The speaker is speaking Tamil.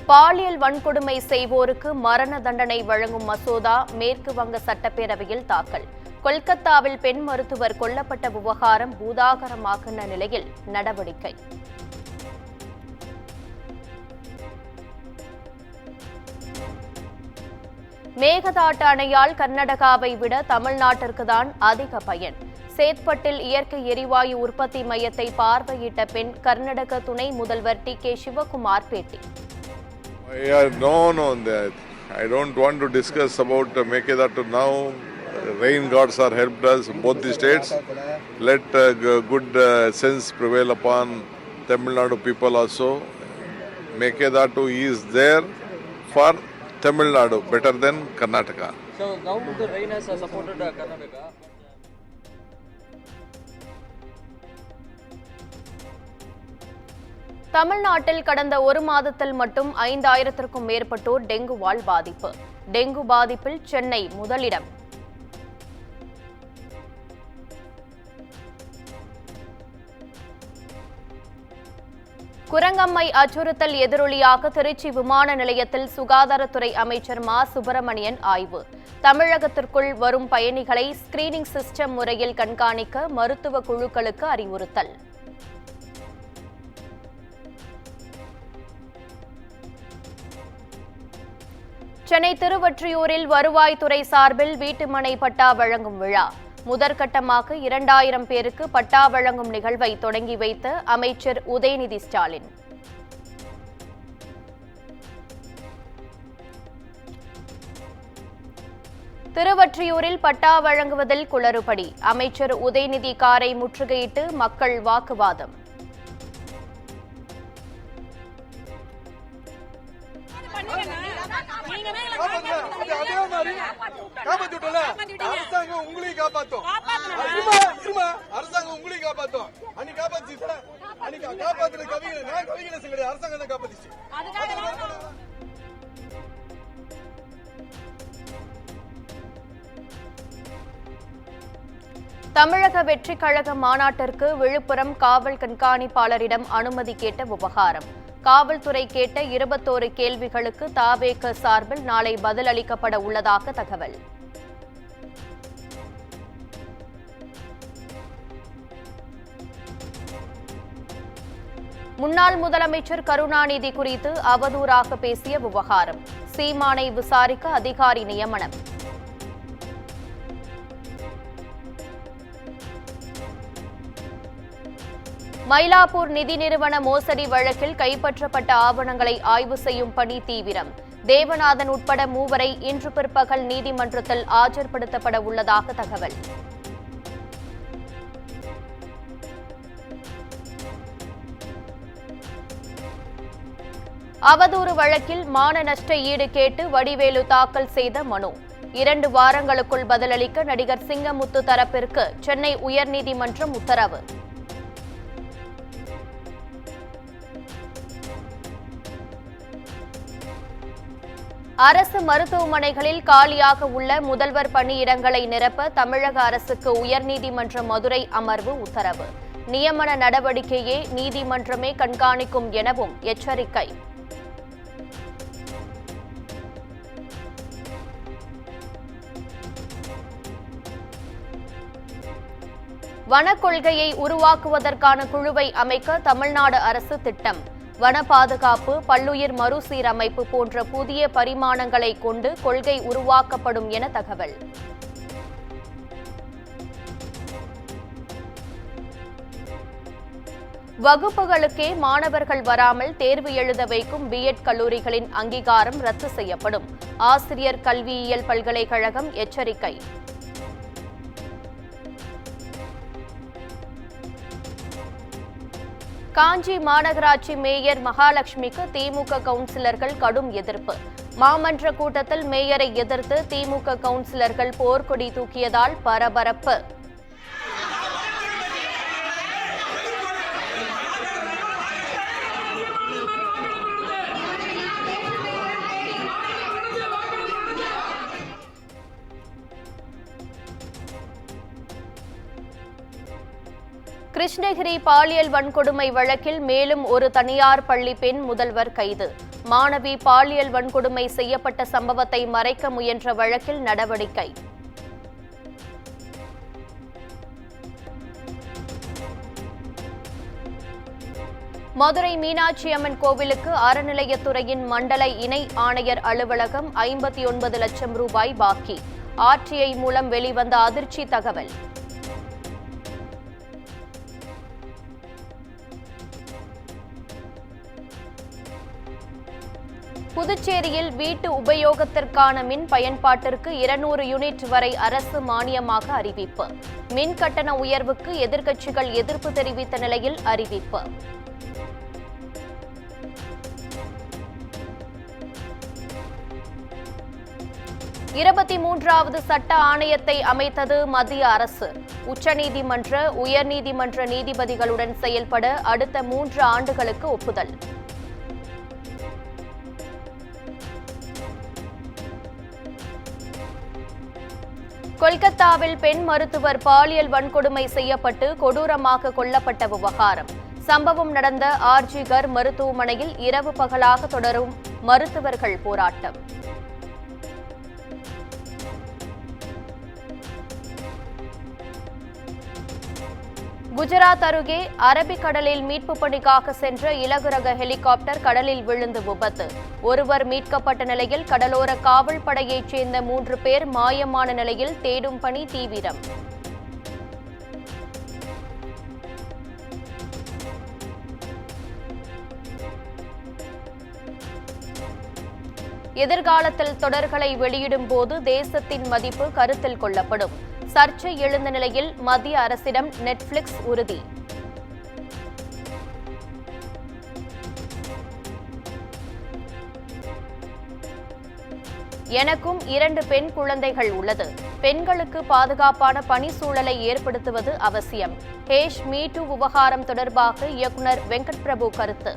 பாலியல் வன்கொடுமை செய்வோருக்கு மரண தண்டனை வழங்கும் மசோதா மேற்கு வங்க சட்டப்பேரவையில் தாக்கல். கொல்கத்தாவில் பெண் மருத்துவர் கொல்லப்பட்ட விவகாரம் பூதாகரமாகின நிலையில் நடவடிக்கை. மேகதாட்டு அணையால் கர்நாடகாவை விட தமிழ்நாட்டிற்குதான் அதிக பயன். சேத்பட்டில் இயற்கை எரிவாயு உற்பத்தி மையத்தை பார்வையிட்ட பெண் கர்நாடக துணை முதல்வர் டி.கே. சிவகுமார் பேட்டி. I don't want to discuss about Mekedatu now. Rain gods are helped us, both the states. Let good sense prevail upon Tamil Nadu people also. Mekedatu is there for Tamil Nadu, better than Karnataka. So now the rain has supported Karnataka. தமிழ்நாட்டில் கடந்த ஒரு மாதத்தில் மட்டும் 5000க்கும் மேற்பட்டோர் டெங்குவால் பாதிப்பு. டெங்கு பாதிப்பில் சென்னை முதலிடம். குரங்கம்மை அச்சுறுத்தல் எதிரொலியாக திருச்சி விமான நிலையத்தில் சுகாதாரத்துறை அமைச்சர் மா. சுப்பிரமணியன் ஆய்வு. தமிழகத்திற்குள் வரும் பயணிகளை ஸ்கிரீனிங் சிஸ்டம் முறையில் கண்காணிக்க மருத்துவ குழுக்களுக்கு அறிவுறுத்தல். சென்னை திருவொற்றியூரில் வருவாய்த்துறை சார்பில் வீட்டுமனை பட்டா வழங்கும் விழா. முதற்கட்டமாக 2000 பேருக்கு பட்டா வழங்கும் நிகழ்வை தொடங்கி வைத்த அமைச்சர் உதயநிதி ஸ்டாலின். திருவொற்றியூரில் பட்டா வழங்குவதில் குளறுபடி. அமைச்சர் உதயநிதி காரை முற்றுகையிட்டு மக்கள் வாக்குவாதம். தமிழக வெற்றிக் கழக மாநாட்டிற்கு விழுப்புரம் காவல் கண்காணிப்பாளரிடம் அனுமதி கேட்ட விவகாரம். காவல்துறை கேட்ட 21 கேள்விகளுக்கு தவேக சார்பில் நாளை பதில் அளிக்கப்பட உள்ளதாக தகவல். முன்னாள் முதலமைச்சர் கருணாநிதி குறித்து அவதூறாக பேசிய விவகாரம். சீமானை விசாரிக்க அதிகாரி நியமனம். மயிலாப்பூர் நிதி நிறுவன மோசடி வழக்கில் கைப்பற்றப்பட்ட ஆவணங்களை ஆய்வு செய்யும் பணி தீவிரம். தேவநாதன் உட்பட 3 இன்று பிற்பகல் நீதிமன்றத்தில் ஆஜர்படுத்தப்பட உள்ளதாக தகவல். அவதூறு வழக்கில் மான நஷ்ட ஈடு கேட்டு வடிவேலு தாக்கல் செய்த மனு. 2 வாரங்களுக்குள் பதிலளிக்க நடிகர் சிங்கமுத்து தரப்பிற்கு சென்னை உயர்நீதிமன்றம் உத்தரவு. அரசு மருத்துவமனைகளில் காலியாக உள்ள முதல்வர் பணியிடங்களை நிரப்ப தமிழக அரசுக்கு உயர்நீதிமன்ற மதுரை அமர்வு உத்தரவு. நியமன நடவடிக்கையை நீதிமன்றமே கண்காணிக்கும் எனவும் எச்சரிக்கை. வனக் கொள்கையை உருவாக்குவதற்கான குழுவை அமைக்க தமிழ்நாடு அரசு திட்டம். வன பாதுகாப்பு, பல்லுயிர் மறுசீரமைப்பு போன்ற புதிய பரிமாணங்களை கொண்டு கொள்கை உருவாக்கப்படும் என தகவல். வகுப்புகளுக்கே மாணவர்கள் வராமல் தேர்வு எழுத வைக்கும் பிஎட் கல்லூரிகளின் அங்கீகாரம் ரத்து செய்யப்படும். ஆசிரியர் கல்வியியல் பல்கலைக்கழகம் எச்சரிக்கை. காஞ்சி மாநகராட்சி மேயர் மகாலட்சுமிக்கு திமுக கவுன்சிலர்கள் கடும் எதிர்ப்பு. மாமன்ற கூட்டத்தில் மேயரை எதிர்த்து திமுக கவுன்சிலர்கள் போர்க்கொடி தூக்கியதால் பரபரப்பு. கிருஷ்ணகிரி பாலியல் வன்கொடுமை வழக்கில் மேலும் ஒரு தனியார் பள்ளி பெண் முதல்வர் கைது. மாணவி பாலியல் வன்கொடுமை செய்யப்பட்ட சம்பவத்தை மறைக்க முயன்ற வழக்கில் நடவடிக்கை. மதுரை மீனாட்சி அம்மன் கோவிலுக்கு அறநிலையத்துறையின் மண்டல இணை ஆணையர் அலுவலகம் 59 லட்சம் ரூபாய் பாக்கி. ஆர்டிஐ மூலம் வெளிவந்த அதிர்ச்சி தகவல். புதுச்சேரியில் வீட்டு உபயோகத்திற்கான மின் பயன்பாட்டிற்கு 200 யூனிட் வரை அரசு மானியமாக அறிவிப்பு. மின் கட்டண உயர்வுக்கு எதிர்க்கட்சிகள் எதிர்ப்பு தெரிவித்த நிலையில் அறிவிப்பு. 23வது சட்ட ஆணையத்தை அமைத்தது மத்திய அரசு. உச்சநீதிமன்ற, உயர்நீதிமன்ற நீதிபதிகளுடன் செயல்பட அடுத்த 3 ஆண்டுகளுக்கு ஒப்புதல். கொல்கத்தாவில் பெண் மருத்துவர் பாலியல் வன்கொடுமை செய்யப்பட்டு கொடூரமாக கொல்லப்பட்ட விவகாரம். சம்பவம் நடந்த ஆர்ஜிகர் மருத்துவமனையில் இரவு பகலாக தொடரும் மருத்துவர்கள் போராட்டம். குஜராத் அருகே அரபிக்கடலில் மீட்பு பணிக்காக சென்ற இலகு ரக ஹெலிகாப்டர் கடலில் விழுந்து விபத்து. ஒருவர் மீட்கப்பட்ட நிலையில் கடலோர காவல் படையைச் சேர்ந்த 3 பேர் மாயமான நிலையில் தேடும் பணி தீவிரம். எதிர்காலத்தில் தொடர்களை வெளியிடும் போது தேசத்தின் மதிப்பு கருத்தில் கொள்ளப்படும். சர்ச்சை எழுந்த நிலையில் மத்திய அரசிடம் நெட்ஃபிளிக்ஸ் உறுதி. எனக்கும் 2 பெண் குழந்தைகள் உள்ளது. பெண்களுக்கு பாதுகாப்பான பணி சூழலை ஏற்படுத்துவது அவசியம். மீ டூ விவகாரம் தொடர்பாக இயக்குநர் வெங்கட் பிரபு கருத்து.